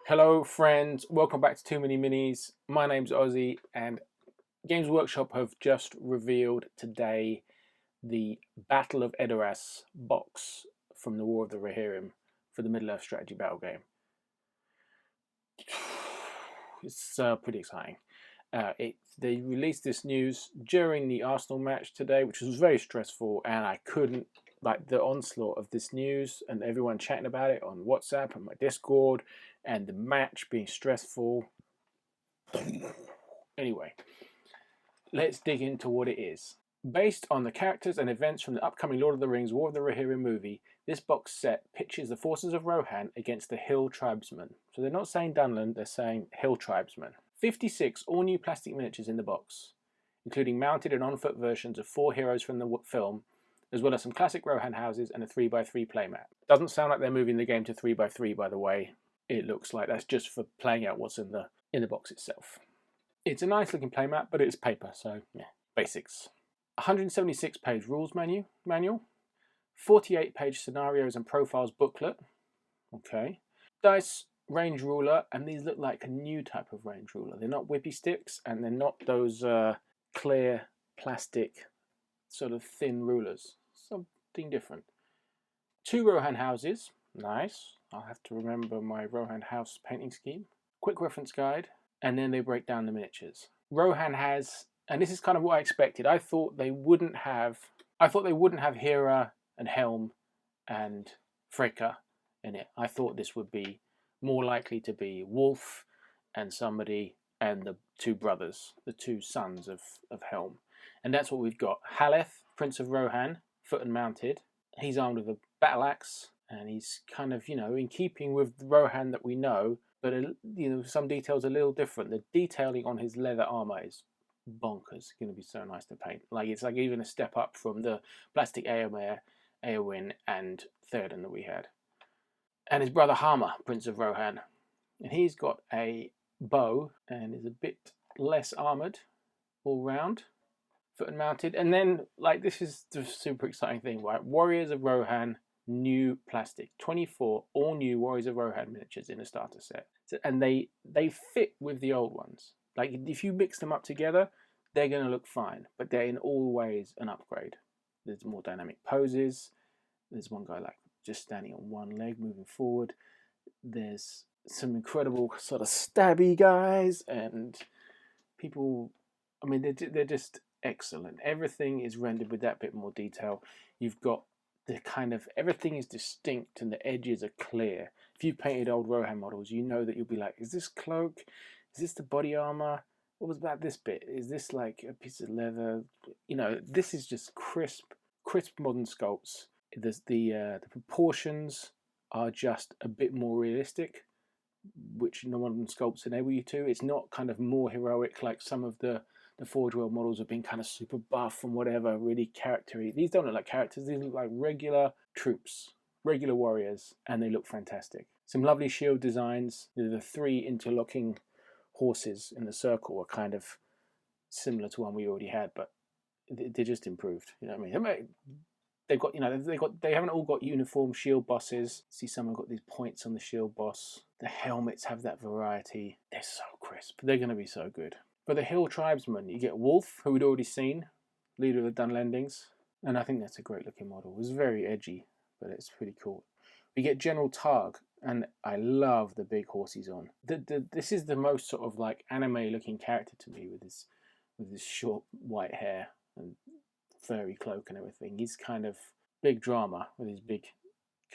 Hello friends, welcome back to Too Many Minis. My name's Ossie and Games Workshop have just revealed today the Battle of Edoras box from the War of the Rohirrim for the Middle-earth strategy battle game. It's pretty exciting. They released this news during the Arsenal match today, which was very stressful, and I couldn't, the onslaught of this news and everyone chatting about it on WhatsApp and my Discord and the match being stressful. Anyway, let's dig into what it is. Based on the characters and events from the upcoming Lord of the Rings War of the Rohirrim movie, this box set pitches the forces of Rohan against the Hill tribesmen. So they're not saying Dunland, they're saying Hill tribesmen. 56 all-new plastic miniatures in the box, including mounted and on-foot versions of 4 heroes from the film, as well as some classic Rohan houses and a 3x3 playmat. Doesn't sound like they're moving the game to 3x3, by the way. It looks like that's just for playing out what's in the box itself. It's a nice looking playmat, but it's paper, so yeah, basics. 176-page rules manual, 48-page scenarios and profiles booklet. Okay. Dice range ruler, and these look like a new type of range ruler. They're not whippy sticks, and they're not those clear plastic sort of thin rulers. Something different. 2 Rohan houses. Nice. I'll have to remember my Rohan house painting scheme. Quick reference guide, and then they break down the miniatures. Rohan has, and this is kind of what I expected. I thought they wouldn't have Hera and Helm and Fricka in it. I thought this would be more likely to be Wolf and somebody and the 2 brothers, the 2 sons of Helm. And that's what we've got. Haleth, Prince of Rohan, foot and mounted. He's armed with a battle axe, and he's kind of, in keeping with the Rohan that we know, but, some details are a little different. The detailing on his leather armor is bonkers. It's going to be so nice to paint. It's like even a step up from the plastic Eowyn and Theoden that we had. And his brother Hama, Prince of Rohan. And he's got a bow and is a bit less armoured all round, foot and mounted. And then, this is the super exciting thing, right? Warriors of Rohan, new plastic. 24 all new Warriors of Rohan miniatures in a starter set. And they fit with the old ones. If you mix them up together, they're going to look fine. But they're in all ways an upgrade. There's more dynamic poses. There's one guy just standing on one leg, moving forward. There's some incredible sort of stabby guys and people. I mean, they're just excellent. Everything is rendered with that bit more detail. You've got the kind of, everything is distinct and the edges are clear. If you've painted old Rohan models, you know that you'll be like, is this cloak? Is this the body armor? What was about this bit? Is this like a piece of leather? This is just crisp modern sculpts. The proportions are just a bit more realistic, which no modern sculpts enable you to. It's not kind of more heroic like some of the Forge World models have been kind of super buff and whatever, really charactery. These don't look like characters. These look like regular troops, regular warriors, and they look fantastic. Some lovely shield designs. The 3 interlocking horses in the circle are kind of similar to one we already had, but they're just improved. You know what I mean? They've got, they haven't all got uniform shield bosses. See, some have got these points on the shield boss. The helmets have that variety. They're so crisp. They're going to be so good. For the Hill tribesmen, you get Wolf, who we'd already seen, leader of the Dunlendings, and I think that's a great looking model. It's very edgy, but it's pretty cool. We get General Targ, and I love the big horse he's on. This is the most sort of anime looking character to me, with his short white hair and furry cloak and everything. He's kind of big drama with his big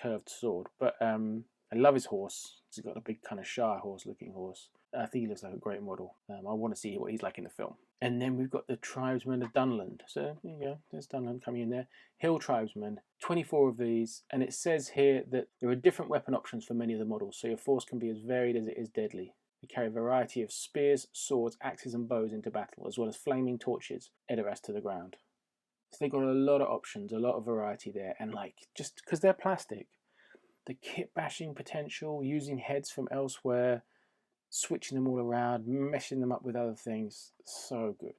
curved sword, but I love his horse. He's got a big kind of Shire horse looking horse. I think he looks like a great model. I want to see what he's like in the film. And then we've got the tribesmen of Dunland. So there you go, there's Dunland coming in there. Hill tribesmen, 24 of these, and it says here that there are different weapon options for many of the models, so your force can be as varied as it is deadly. They carry a variety of spears, swords, axes and bows into battle, as well as flaming torches, Edoras to the ground. So they've got a lot of options, a lot of variety there, and just because they're plastic, the kit bashing potential, using heads from elsewhere, switching them all around, meshing them up with other things, so good.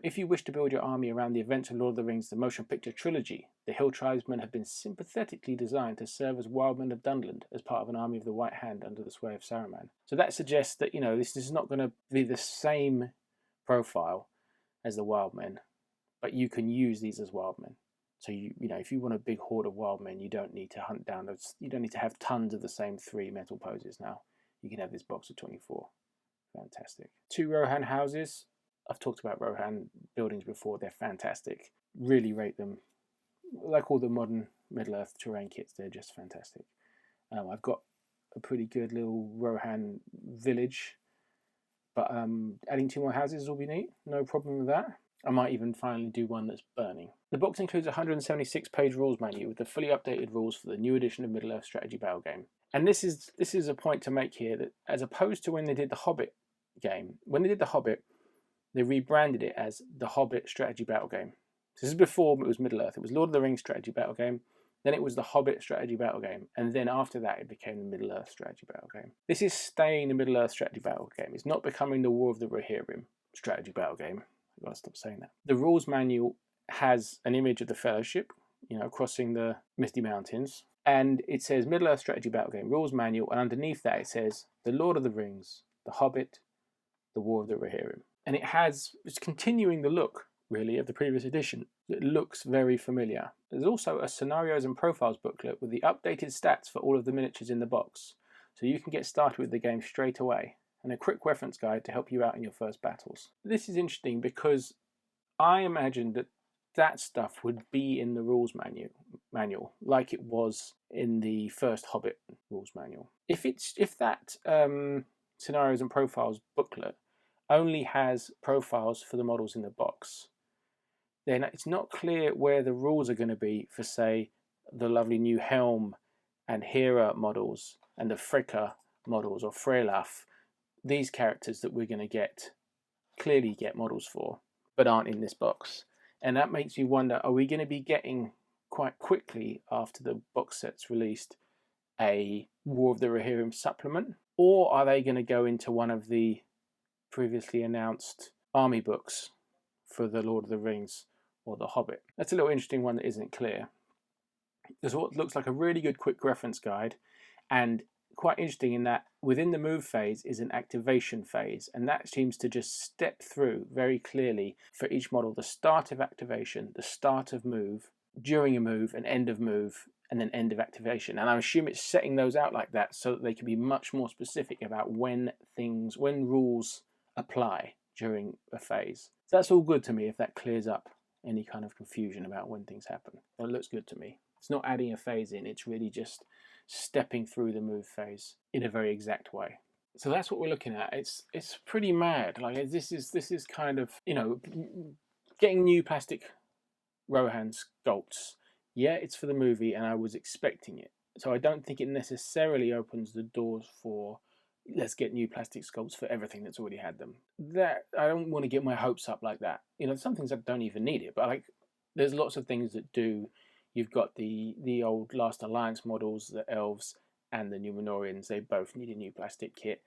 If you wish to build your army around the events of Lord of the Rings, the motion picture trilogy, The hill tribesmen have been sympathetically designed to serve as wildmen of Dunland as part of an army of the White Hand under the sway of Saruman. So that suggests that, this is not going to be the same profile as the wildmen, but you can use these as wildmen. So if you want a big horde of wildmen, you don't need to hunt down those. You don't need to have tons of the same 3 metal poses now. You can have this box of 24. Fantastic. 2 Rohan houses. I've talked about Rohan buildings before. They're fantastic. Really rate them. Like all the modern Middle-earth terrain kits, they're just fantastic. I've got a pretty good little Rohan village, but adding 2 more houses will be neat. No problem with that. I might even finally do one that's burning. The box includes a 176-page rules manual with the fully updated rules for the new edition of Middle-earth strategy battle game. And this is a point to make here, that as opposed to when they did the Hobbit game, when they did the Hobbit, they rebranded it as the Hobbit strategy battle game. This is before it was Middle-earth. It was Lord of the Rings strategy battle game. Then it was the Hobbit strategy battle game. And then after that, it became the Middle-earth strategy battle game. This is staying the Middle-earth strategy battle game. It's not becoming the War of the Rohirrim strategy battle game. I've got to stop saying that. The rules manual has an image of the Fellowship, crossing the Misty Mountains. And it says Middle-earth strategy battle game, rules manual. And underneath that, it says the Lord of the Rings, the Hobbit, the War of the Rohirrim. And it's continuing the look, really, of the previous edition. It looks very familiar. There's also a scenarios and profiles booklet with the updated stats for all of the miniatures in the box, so you can get started with the game straight away, and a quick reference guide to help you out in your first battles. This is interesting because I imagined that stuff would be in the rules manual, like it was in the first Hobbit rules manual. If that scenarios and profiles booklet only has profiles for the models in the box, then it's not clear where the rules are going to be for, say, the lovely new Helm and Hera models and the Fricka models, or Freylaf, these characters that we're going to clearly get models for, but aren't in this box. And that makes me wonder, are we going to be getting, quite quickly after the box set's released, a War of the Rohirrim supplement? Or are they going to go into one of the previously announced army books for the Lord of the Rings or the Hobbit? That's a little interesting one that isn't clear. There's what looks like a really good quick reference guide, and quite interesting in that within the move phase is an activation phase, and that seems to just step through very clearly for each model the start of activation, the start of move, during a move, an end of move, and then end of activation. And I assume it's setting those out like that so that they can be much more specific about when rules apply during a phase. So that's all good to me if that clears up any kind of confusion about when things happen. That looks good to me. It's not adding a phase in, it's really just stepping through the move phase in a very exact way. So that's what we're looking at. It's pretty mad. Like this is kind of, getting new plastic Rohan sculpts. Yeah, it's for the movie and I was expecting it. So I don't think it necessarily opens the doors for let's get new plastic sculpts for everything that's already had them. That I don't want to get my hopes up like that. Some things that don't even need it, but there's lots of things that do. You've got the old Last Alliance models, the elves and the Numenorians. They both need a new plastic kit.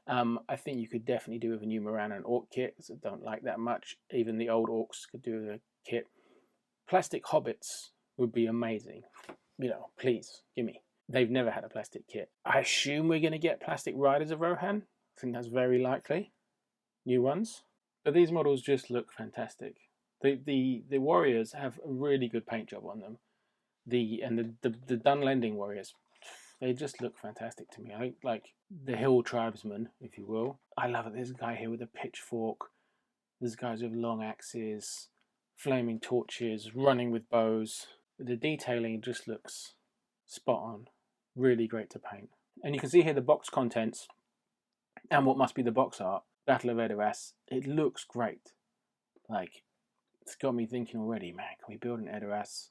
I think you could definitely do with a new Moran and Orc kit, because I don't like that much. Even the old Orcs could do a kit. Plastic Hobbits would be amazing. Please, gimme. They've never had a plastic kit. I assume we're going to get plastic Riders of Rohan. I think that's very likely. New ones. But these models just look fantastic. The warriors have a really good paint job on them. The Dunlending warriors, they just look fantastic to me. I like the hill tribesmen, if you will. I love it. There's a guy here with a pitchfork. There's guys with long axes, flaming torches, running with bows. The detailing just looks spot on. Really great to paint. And you can see here the box contents and what must be the box art. Battle of Edoras. It looks great. It's got me thinking already, man, can we build an Edoras?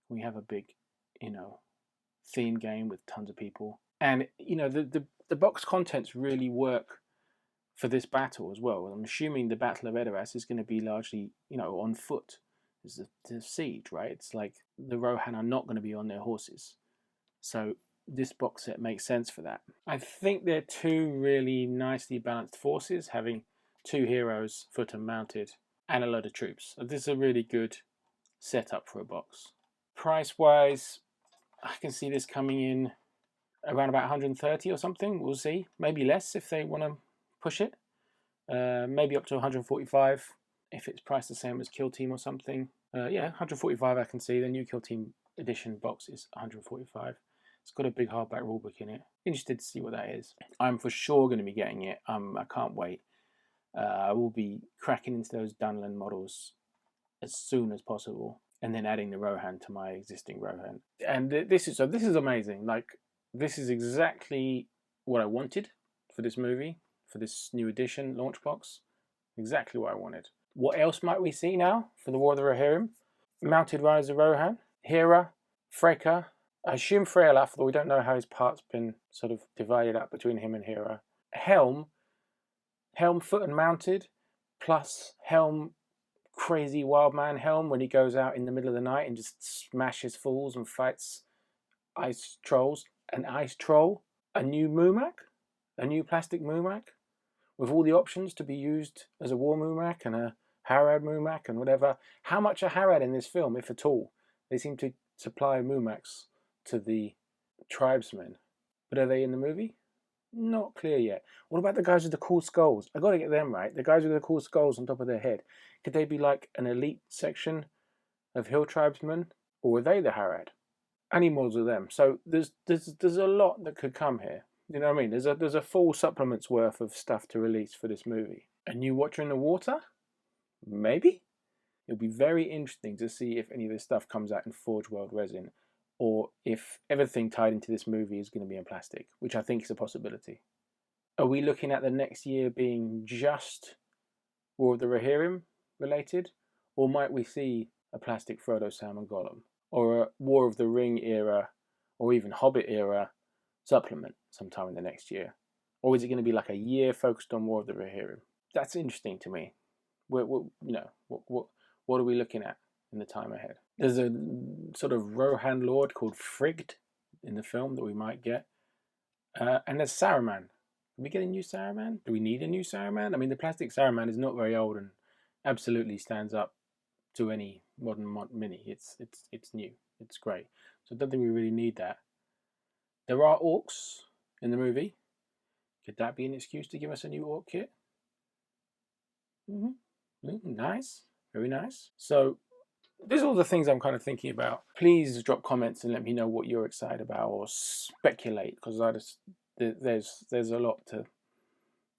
Can we have a big, theme game with tons of people? And, the box contents really work for this battle as well. I'm assuming the Battle of Edoras is going to be largely, on foot. It's the siege, right? It's like the Rohan are not going to be on their horses. So this box set makes sense for that. I think they're 2 really nicely balanced forces, having 2 heroes, foot and mounted, and a load of troops. So this is a really good setup for a box. Price-wise, I can see this coming in around about 130 or something. We'll see. Maybe less if they want to push it. Maybe up to 145 if it's priced the same as Kill Team or something. Yeah, 145 I can see. The new Kill Team edition box is 145. It's got a big hardback rulebook in it. Interested to see what that is. I'm for sure going to be getting it. I can't wait. I will be cracking into those Dunland models as soon as possible, and then adding the Rohan to my existing Rohan. And this is amazing. Like, this is exactly what I wanted for this movie, for this new edition launch box. Exactly what I wanted. What else might we see now for the War of the Rohirrim? Mounted Riders of Rohan, Hera, Freka. I assume Freylaf, though we don't know how his part's been sort of divided up between him and Hera. Helm foot and mounted, plus Helm, crazy wild man Helm when he goes out in the middle of the night and just smashes fools and fights ice trolls. An ice troll, a new Mumak, a new plastic Mumak, with all the options to be used as a war Mumak and a Harad Mumak and whatever. How much are Harad in this film, if at all? They seem to supply Mumaks to the tribesmen. But are they in the movie? Not clear yet. What about the guys with the cool skulls? I got to get them right. The guys with the cool skulls on top of their head. Could they be like an elite section of hill tribesmen? Or were they the Harad? Any models of them. So there's a lot that could come here. You know what I mean? There's a full supplement's worth of stuff to release for this movie. A new Watcher in the Water? Maybe? It'll be very interesting to see if any of this stuff comes out in Forge World resin, or if everything tied into this movie is going to be in plastic, which I think is a possibility. Are we looking at the next year being just War of the Rohirrim related? Or might we see a plastic Frodo, Sam and Gollum? Or a War of the Ring era, or even Hobbit era supplement sometime in the next year? Or is it going to be like a year focused on War of the Rohirrim? That's interesting to me. What are we looking at in the time ahead? There's a sort of Rohan lord called Frigged in the film that we might get. And there's Saruman. Are we getting a new Saruman? Do we need a new Saruman? I mean, the plastic Saruman is not very old and absolutely stands up to any modern mini. It's new. It's great. So I don't think we really need that. There are orcs in the movie. Could that be an excuse to give us a new orc kit? Nice. Very nice. So these are all the things I'm kind of thinking about. Please drop comments and let me know what you're excited about, or speculate, because there's a lot to.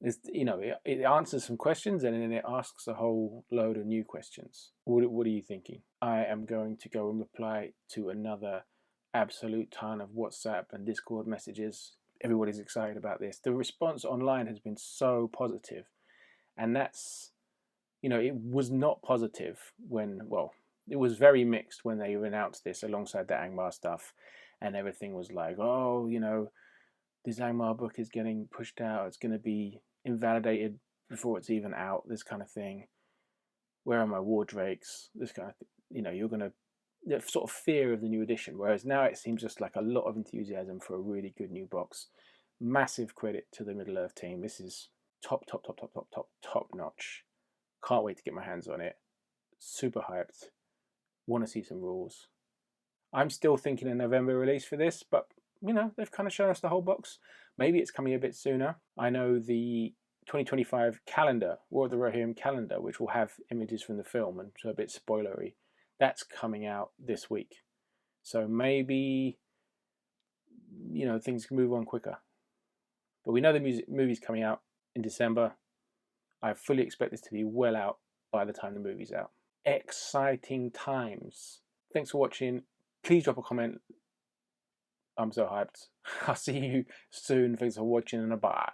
It answers some questions and then it asks a whole load of new questions. What are you thinking? I am going to go and reply to another absolute ton of WhatsApp and Discord messages. Everybody's excited about this. The response online has been so positive, and that's, it was not positive it was very mixed when they announced this alongside the Angmar stuff, and everything was like, this Angmar book is getting pushed out, it's going to be invalidated before it's even out, this kind of thing. Where are my war drakes? This kind of thing. You're going to, the sort of fear of the new edition, whereas now it seems just like a lot of enthusiasm for a really good new box. Massive credit to the Middle-earth team. This is top notch. Can't wait to get my hands on it. Super hyped. Want to see some rules. I'm still thinking a November release for this, but they've kind of shown us the whole box. Maybe it's coming a bit sooner. I know the 2025 calendar, War of the Rohirrim calendar, which will have images from the film and so a bit spoilery, that's coming out this week. So maybe, things can move on quicker. But we know the movie's coming out in December. I fully expect this to be well out by the time the movie's out. Exciting times. Thanks for watching. Please drop a comment. I'm so hyped. I'll see you soon. Thanks for watching, and bye.